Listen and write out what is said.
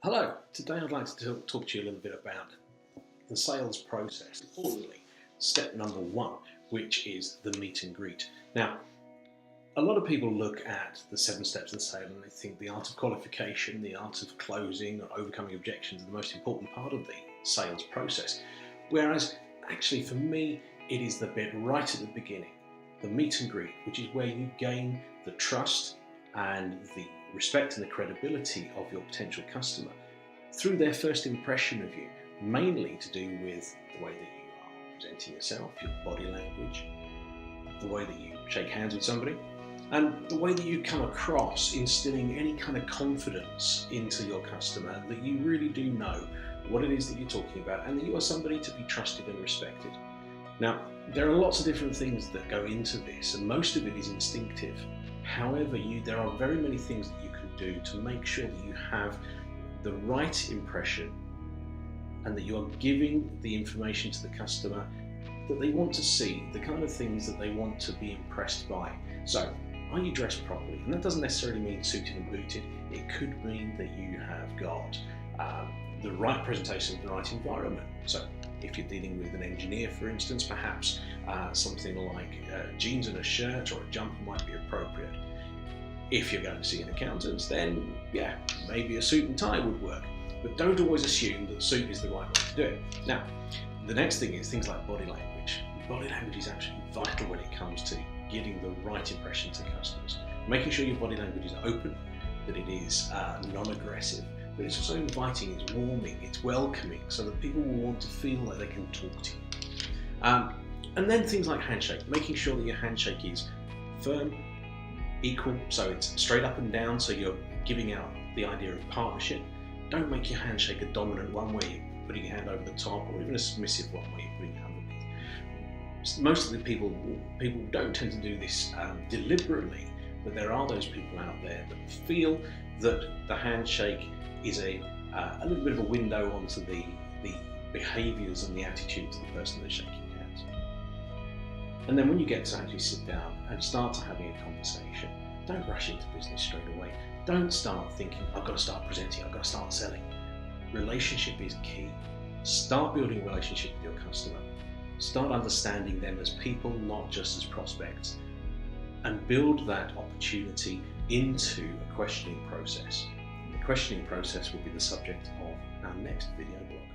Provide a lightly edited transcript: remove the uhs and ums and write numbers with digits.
Hello, today I'd like to talk to you a little bit about the sales process. Importantly, step number one, which is the meet and greet. Now, a lot of people look at the 7 steps of the sale and they think the art of qualification, the art of closing or overcoming objections are the most important part of the sales process. Whereas actually for me, it is the bit right at the beginning, the meet and greet, which is where you gain the trust and the respect and the credibility of your potential customer through their first impression of you, mainly to do with the way that you are presenting yourself, your body language, the way that you shake hands with somebody, and the way that you come across, instilling any kind of confidence into your customer that you really do know what it is that you're talking about and that you are somebody to be trusted and respected. Now, there are lots of different things that go into this, and most of it is instinctive. However, there are very many things that you can do to make sure that you have the right impression and that you are giving the information to the customer that they want to see, the kind of things that they want to be impressed by. So, are you dressed properly? And that doesn't necessarily mean suited and booted. It could mean that you have got the right presentation in the right environment. So, if you're dealing with an engineer, for instance, perhaps something like jeans and a shirt or a jumper might be appropriate. If you're going to see an accountant, then yeah, maybe a suit and tie would work. But don't always assume that the suit is the right way to do it. Now, the next thing is things like body language. Body language is actually vital when it comes to giving the right impression to customers. Making sure your body language is open, that it is non-aggressive, but it's also inviting, it's warming, it's welcoming, so that people will want to feel like they can talk to you. And then things like handshake, making sure that your handshake is firm, equal, so it's straight up and down, so you're giving out the idea of partnership. Don't make your handshake a dominant one where you're putting your hand over the top, or even a submissive one where you're putting it underneath. Most of the people don't tend to do this deliberately, but there are those people out there that feel that the handshake is a little bit of a window onto the behaviours and the attitudes of the person they're shaking hands. And then when you get to actually sit down and start to having a conversation, don't rush into business straight away. Don't start thinking, I've got to start presenting, I've got to start selling. Relationship is key. Start building a relationship with your customer. Start understanding them as people, not just as prospects. And build that opportunity into a questioning process. The questioning process will be the subject of our next video blog.